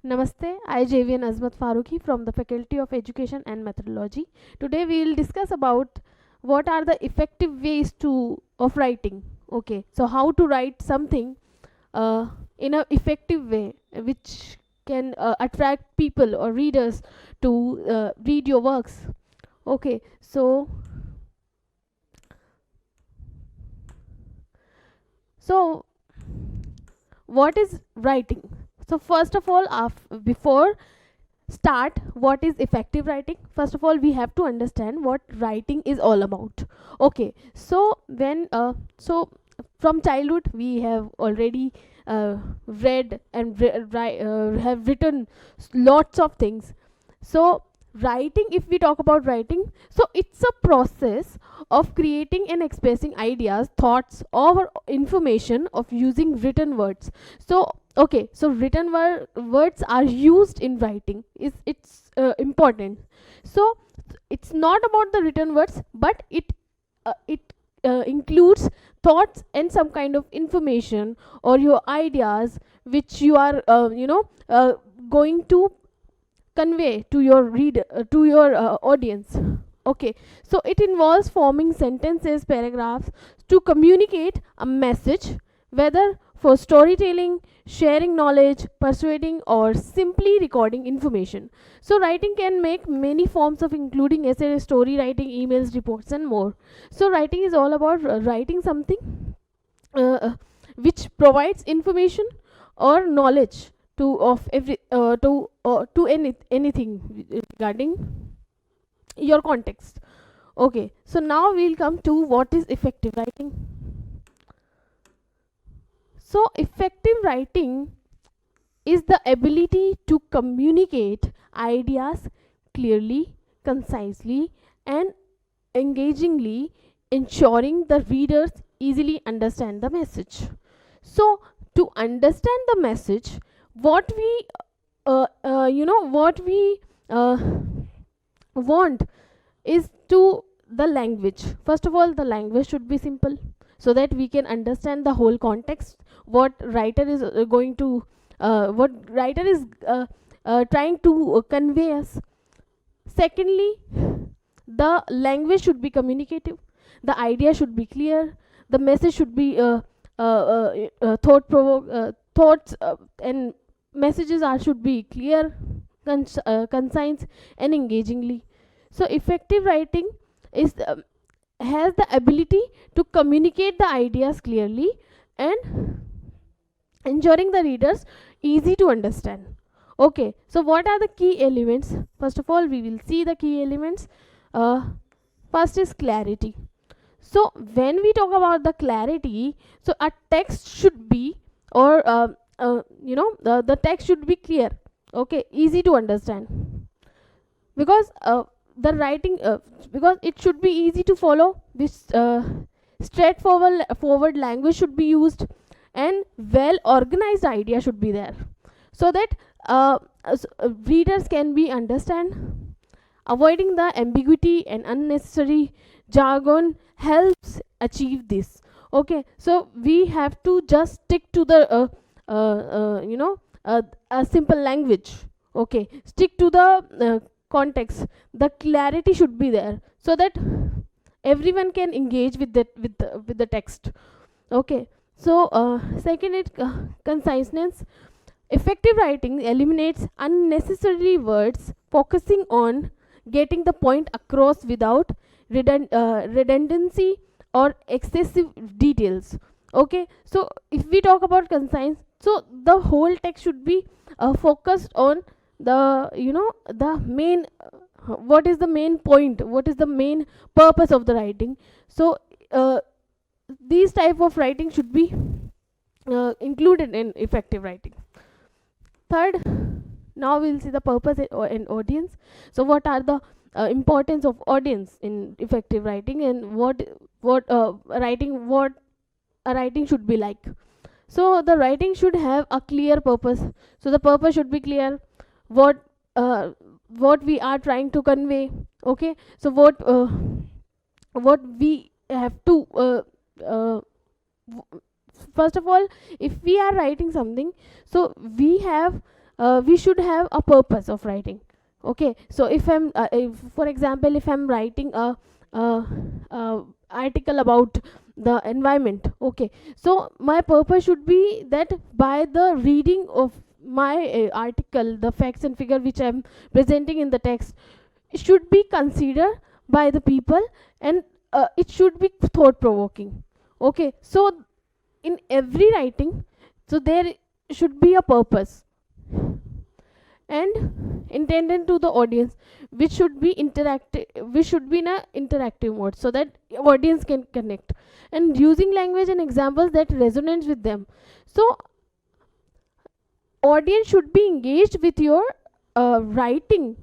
Namaste, I JVN AZMAT Faruki from the Faculty of Education and Methodology. Today we will discuss about what are the effective ways of writing. Okay, so how to write something uh, in a effective way which can attract people or readers to read your works. Okay, so what is writing? So first of all, before start what is effective writing, first of all we have to understand what writing is all about. Okay, so when so from childhood we have already read and have written lots of things. So writing, if we talk about writing, so it's a process of creating and expressing ideas, thoughts or information of using written words. So okay, so written words are used in writing, is it's important. So it's not about the written words, but it includes thoughts and some kind of information or your ideas which you are going to convey to your reader, to your audience. Okay, so it involves forming sentences, paragraphs to communicate a message, whether for storytelling, sharing knowledge, persuading or simply recording information. So writing can make many forms of, including essay, story writing, emails, reports and more. So writing is all about writing something uh, uh, which provides information or knowledge to of every to anything regarding your context. Okay, so now we'll come to what is effective writing. So effective writing is the ability to communicate ideas clearly, concisely and engagingly, ensuring the readers easily understand the message. So to understand the message, what we what we uh, want is to the language. First of all, the language should be simple so that we can understand the whole context, what writer is going to what writer is trying to convey us. Secondly, the language should be communicative, the idea should be clear, the message should be thoughts and messages are should be clear, concise and engagingly. So effective writing is has the ability to communicate the ideas clearly and ensuring the readers easy to understand. Okay, so what are the key elements? First of all, we will see the key elements. uh, First is clarity. So when we talk about the clarity, so a text should be, or the text should be clear, okay, easy to understand, because the writing because it should be easy to follow. This straightforward language should be used, and well organized idea should be there, so that readers can be understand. Avoiding the ambiguity and unnecessary jargon helps achieve this. Okay, so we have to just stick to the a simple language. Okay, stick to the context. The clarity should be there so that everyone can engage with the text. Okay, so second is conciseness. Effective writing eliminates unnecessary words, focusing on getting the point across without redundancy or excessive details. Okay, so if we talk about concise, so the whole text should be focused on the the main what is the main point, what is the main purpose of the writing. So uh, these type of writing should be included in effective writing. Third, now we'll see the purpose and audience. So what are the importance of audience in effective writing, and what a writing should be like. So the writing should have a clear purpose. So the purpose should be clear, what uh, what we are trying to convey. Okay, so what we have to uh, first of all, if we are writing something, so we have we should have a purpose of writing. Okay, so if for example, if I'm writing a, a article about the environment, okay, so my purpose should be that by the reading of my article, the facts and figure which I'm presenting in the text should be considered by the people, and it should be thought provoking. Okay, so in every writing, so there should be a purpose and intended to the audience, which should be interactive, which should be in a interactive mode so that audience can connect, and using language and examples that resonates with them. So audience should be engaged with your writing,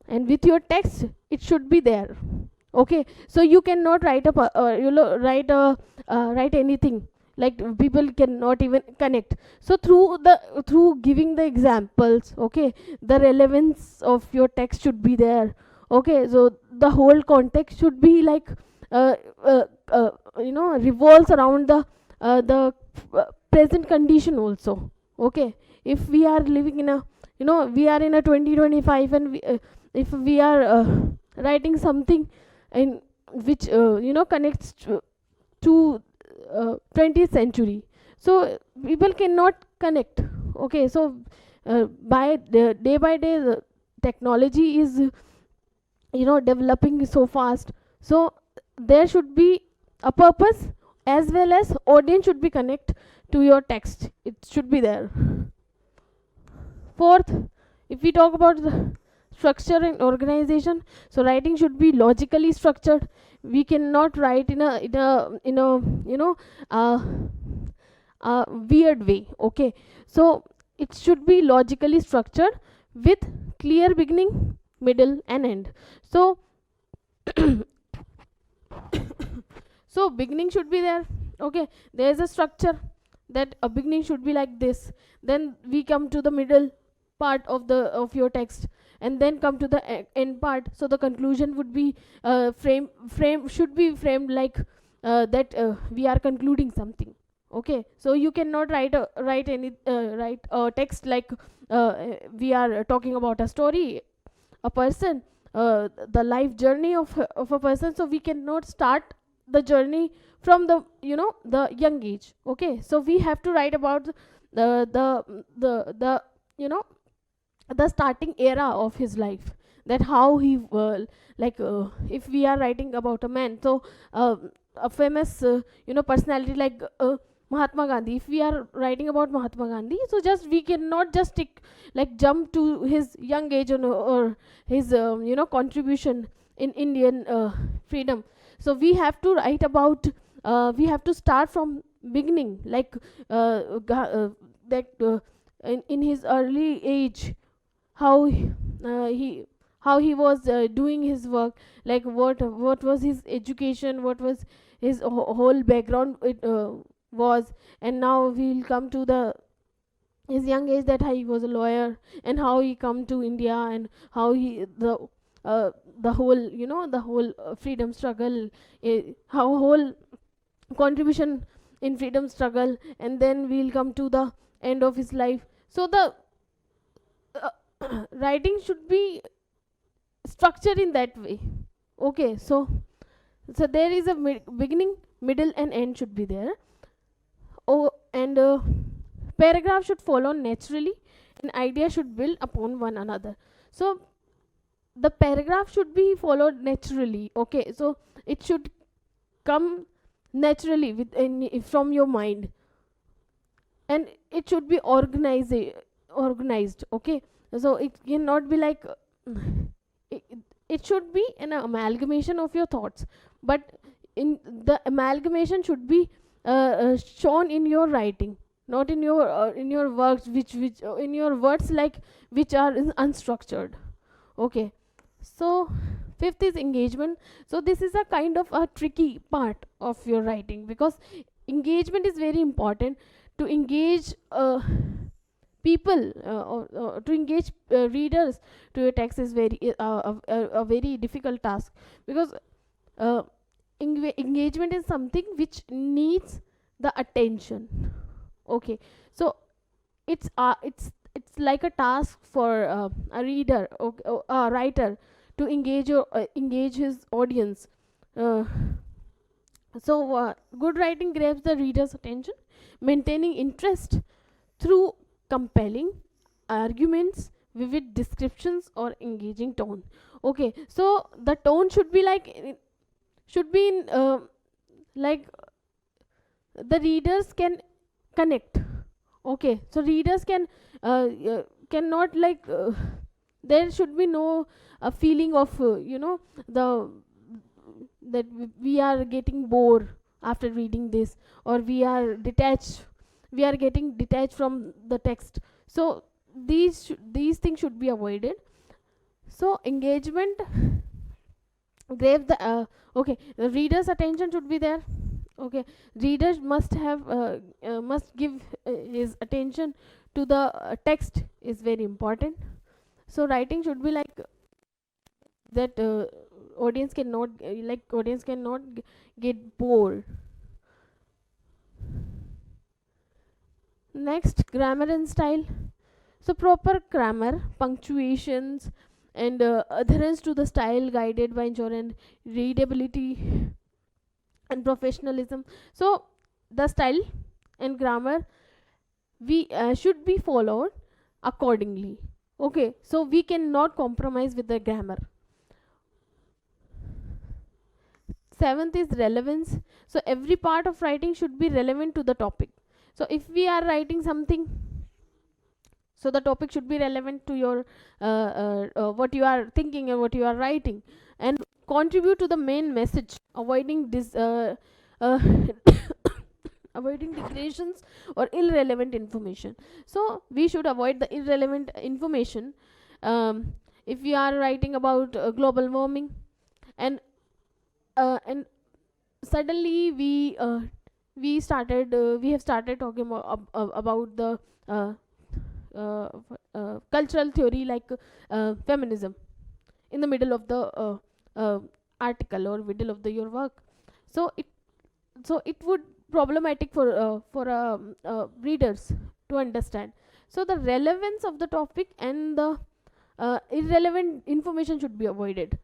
and with your text it should be there. Okay, so you cannot write write anything, like people cannot even connect. So through giving the examples, okay, the relevance of your text should be there. Okay, so the whole context should be like uh, uh, revolves around the present condition also. Okay, if we are living in a, we are in a 2025, and if we are writing something in which connects to 20th century, so people cannot connect. Okay, so by the day by day the technology is developing so fast, so there should be a purpose, as well as audience should be connect to your text, it should be there. Fourth, if we talk about the structure and organization, so writing should be logically structured. We cannot write in a uh, weird way. Okay, so it should be logically structured with clear beginning, middle, and end. So so beginning should be there. Okay, there is a structure that a beginning should be like this, then we come to the middle part of your text, and then come to the end part. So the conclusion would be frame should be framed like that we are concluding something. Okay, so you cannot write a text like we are talking about a story, a person, the life journey of a person. So we cannot start the journey from the young age. Okay, so we have to write about the you know the starting era of his life, that how he if we are writing about a man, so a famous personality like Mahatma Gandhi, if we are writing about Mahatma Gandhi, so just we cannot just stick like jump to his young age, or his contribution in Indian freedom. So we have to write about we have to start from beginning, like that in his early age, how he how he was doing his work, like what was his education, what was his whole background it was. And now we'll come to the his young age, that he was a lawyer, and how he come to India, and how he the whole the whole freedom struggle, how whole contribution in freedom struggle. And then we'll come to the end of his life. So the uh, writing should be structured in that way. Okay, so there is a beginning, middle, and end should be there. Oh, and paragraph should follow naturally, and idea should build upon one another. So the paragraph should be followed naturally. Okay, so it should come naturally from your mind, and it should be organized. Okay, so it cannot be like it, it should be an amalgamation of your thoughts, but in the amalgamation should be shown in your writing, not in your works, which in your words, like which are unstructured. Okay, so fifth is engagement. So this is a kind of a tricky part of your writing, because engagement is very important. To engage people, or to engage readers to your text is a very difficult task, because uh, engagement is something which needs the attention. Okay, so it's it's like a task for a reader, a writer, to engage his audience. uh, Good writing grabs the reader's attention, maintaining interest through compelling arguments, vivid descriptions, or engaging tone. Okay, so the tone should be should be in like the readers can connect. Okay, so readers cannot there should be no feeling of the that we are getting bored after reading this, or we are getting detached from the text. So these things should be avoided. So engagement grave the okay, the reader's attention should be there. Okay, readers must give his attention to the text is very important. So writing should be like that, audience cannot get bored. Next, grammar and style. So proper grammar, punctuations, and adherence to the style guided by ensuring readability and professionalism. So the style and grammar we should be followed accordingly. Okay, so we cannot compromise with the grammar. Seventh is relevance. So every part of writing should be relevant to the topic. So if we are writing something, so the topic should be relevant to your what you are thinking and what you are writing, and contribute to the main message, avoiding this avoiding digressions or irrelevant information. So we should avoid the irrelevant information. If we are writing about global warming, and and suddenly we have started talking about the uh, uh, cultural theory, like feminism, in the middle of the uh, article or middle of the your work. So it would problematic for readers to understand. So the relevance of the topic and the irrelevant information should be avoided.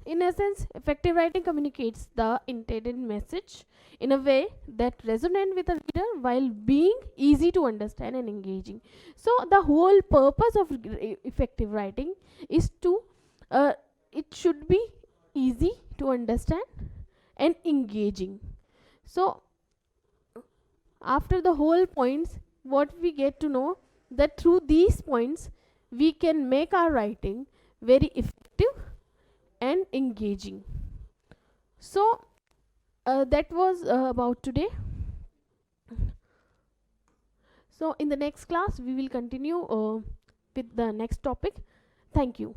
In essence, effective writing communicates the intended message in a way that resonates with the reader while being easy to understand and engaging. So the whole purpose of effective writing is to uh, it should be easy to understand and engaging. So after the whole points, what we get to know, that through these points we can make our writing very effective and engaging. So that was about today. So in the next class we will continue with the next topic. Thank you.